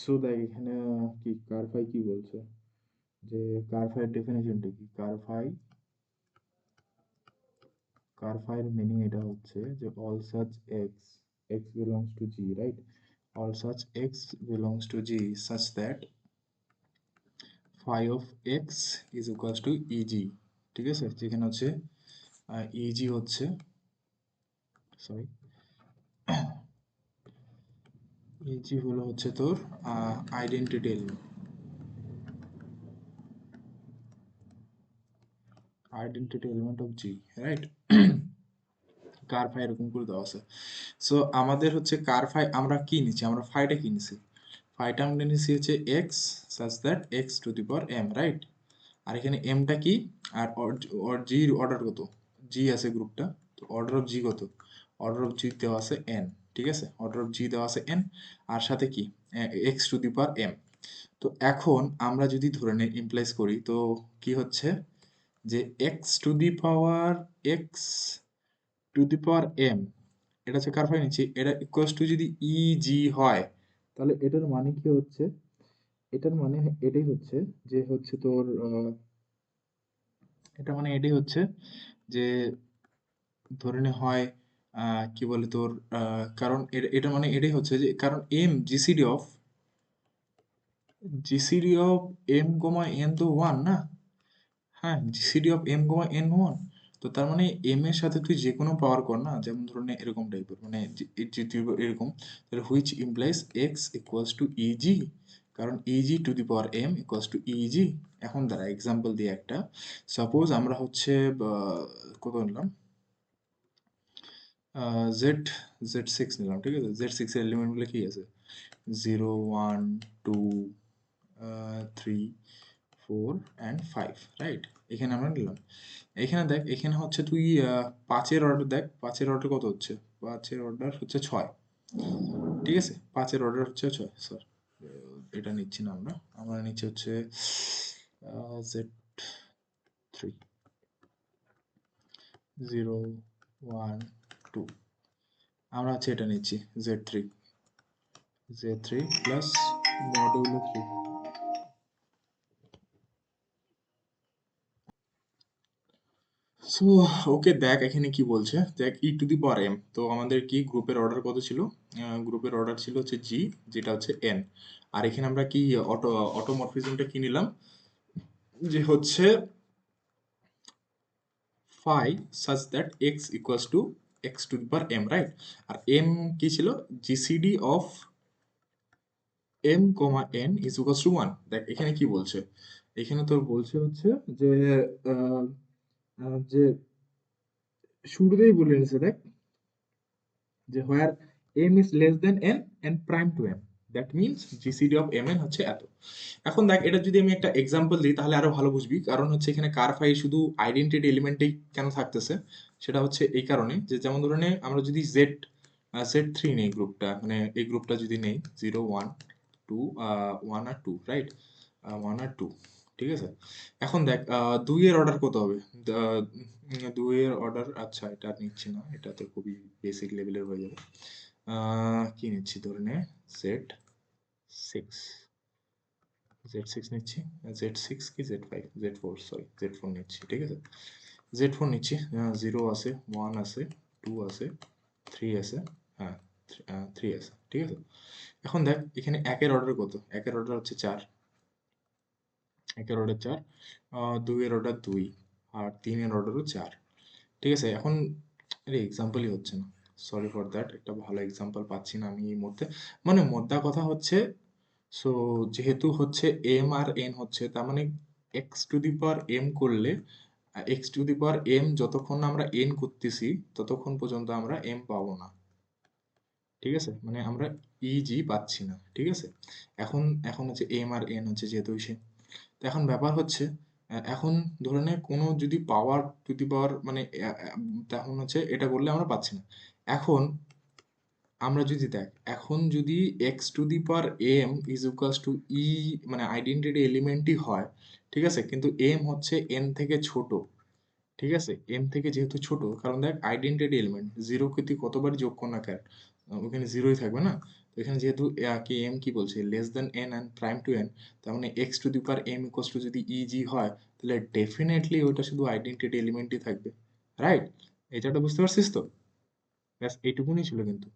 So দেখ এখানে কি কারফাই কি বলছে যে কারফাইয়ের ডেফিনেশনটা কি কারফাইয়ের মিনিং এটা হচ্ছে যে all such x belongs to G, right? All such x belongs to G such that phi of x is equals to eg, ঠিক আছে? যেখানে হচ্ছে eg হচ্ছে সরি eg হলো হচ্ছে তোর identity element of G, right? Ker phi এরকম করে দেওয়া আছে। সো আমাদের হচ্ছে কার ফাই আমরা কি নিচ্ছি, আমরা ফাইটা কি নিছি, ফাইটা আমরা নিচ্ছি হচ্ছে x such that x to the power m, right? আর এখানে এমটা কি, আর জির অর্ডার কত, জি আছে গ্রুপটা, তো অর্ডার অফ জি কত, অর্ডার অফ জি দেওয়া আছে এন, ঠিক আছে? অর্ডার অফ জি দেওয়া আছে এন, আর সাথে কি x to the power m. তো এখন আমরা যদি ধরে নেই ইমপ্লাইজ করি তো কি হচ্ছে যে x to the power x to the power m, এটা হচ্ছে কার ফাই নিচ্ছি, এটা ইকুয়ালস টু যদি ই জি হয় তাহলে এটার মানে কি হচ্ছে, এটার মানে এটাই হচ্ছে যে হচ্ছে তোর এটা মানে এটাই হচ্ছে যে ধরে নে হয় কি বলে তোর কারণ এটা মানে এটাই হচ্ছে যে কারণ m gcd of m comma n তো ওয়ান না, হ্যাঁ? Gcd of m comma n one, তো তার মানে এম এর সাথে তুই যে কোনো পাওয়ার কর না, যেমন ধরুন এরকম টাইপের মানে তুই এরকম, তাহলে which implies x equals to e, কারণ e to the power m equals to e. এখন দ্বারা এক্সাম্পল দিয়ে একটা, সাপোজ আমরা হচ্ছে কত নিলাম, জেড জেড সিক্স নিলাম, ঠিক আছে? জেড সিক্স এর এলিমেন্টগুলো কি আছে, zero, one, two, three, four and five, right? এখানে আমরা নিলাম। এখানে দেখ, এখানে হচ্ছে তুই পাঁচের অর্ডার দেখ, পাঁচের অর্ডার কত হচ্ছে, পাঁচের অর্ডার হচ্ছে ছয়, ঠিক আছে? পাঁচের অর্ডার হচ্ছে ছয়, স্যার এটা নিচ্ছি না, আমরা আমরা নিচ্ছি হচ্ছে Z three, zero, one, two, আমরা হচ্ছে এটা নিচ্ছি Z three plus modulo three. So okay দেখ এখানে কি বলছে, দেখ ই টু দি পাওয়ার এম, তো আমাদের কি গ্রুপের অর্ডার কত ছিল, গ্রুপের অর্ডার ছিল হচ্ছে জি, যেটা হচ্ছে এন। আর এখানে আমরা কি অটোমরফিজমটা কি নিলাম, যে হচ্ছে phi such that x equals to x to the power m, right? আর এম কি ছিল, gcd of m comma n is equals to one. দেখ এখানে কি বলছে, এখানে তোর বলছে হচ্ছে যে যে শুরুতেই বলে নিছে দেখ যে where m is less than n and prime to m, that means gcd of m n হচ্ছে এত। এখন দেখ এটা যদি আমি একটা এক্সাম্পল দিই তাহলে আরো ভালো বুঝবি, কারণ হচ্ছে এখানে কার ফাই শুধু আইডেন্টিটি এলিমেন্টেই কেন থাকতেছে, সেটা হচ্ছে এই কারণে যে যেমন ধরে নে আমরা যদি জেড জেড থ্রি নেই গ্রুপটা, মানে এই গ্রুপটা যদি নেই জিরো, ওয়ান, টু, ওয়ান আর টু, রাইট? ওয়ান আর টু, ঠিক আছে? এখন দেখ দুইয়ের অর্ডার কত হবে, দুইয়ের অর্ডার, আচ্ছা এটা আর নিচ্ছি না, এটা তো খুবই বেসিক লেভেলের হয়ে যাবে। কি নিচ্ছি ধরে নে জেড সিক্স, জেড সিক্স নিচ্ছি, জেড সিক্স কি Z five, Z four, sorry Z four নিচ্ছি, ঠিক আছে? জেড ফোর নিচ্ছি, জিরো আছে, ওয়ান আছে, টু আছে, থ্রি আছে, হ্যাঁ থ্রি আছে, ঠিক আছে? এখন দেখ এখানে একের অর্ডার কত, একের অর্ডার হচ্ছে চার, একের অর্ডার চার, দুইয়ের অর্ডার দুই, আর তিনের অর্ডারও চার, ঠিক আছে? এখন আরে এক্সাম্পলই হচ্ছে না, সরি ফর দ্যাট, একটা ভালো এক্সাম্পল পাচ্ছি না আমি এই মুহূর্তে। মানে মোদ্দা কথা হচ্ছে, সো যেহেতু হচ্ছে এম আর এন হচ্ছে, তার মানে x to the power m করলে, x to the power m যতক্ষণ না আমরা এন করতেছি ততক্ষণ পর্যন্ত আমরা এম পাবো না, ঠিক আছে? মানে আমরা ইজি পাচ্ছি না, ঠিক আছে? এখন এখন হচ্ছে এম আর এন হচ্ছে যেহেতু সেম, তো এখন ব্যাপার হচ্ছে এখন ধরে নে কোনো যদি পাওয়ার টু দি পাওয়ার মানে তখন হচ্ছে এটা করলে আমরা পাচ্ছি না। এখন আমরা যদি দেখ, এখন যদি x to the power m is equals to e, মানে আইডেন্টিটি এলিমেন্টই হয়, ঠিক আছে? কিন্তু এম হচ্ছে এন থেকে ছোট, ঠিক আছে? এম থেকে যেহেতু ছোট, কারণ দেখ আইডেন্টিটি এলিমেন্ট জিরো কে তুই কতবার যোগ কর না কেন, ওখানে জিরোই থাকবে না? এখানে যেহেতু কি এম কি বলছে less than n and prime to n, তার মানে x to the power m equals to যদি ইজি হয়, তাহলে ডেফিনেটলি ওইটা শুধু আইডেন্টিটি এলিমেন্টই থাকবে, রাইট? এটা বুঝতে পারছিস তো? ব্যাস এইটুকুনি ছিল কিন্তু।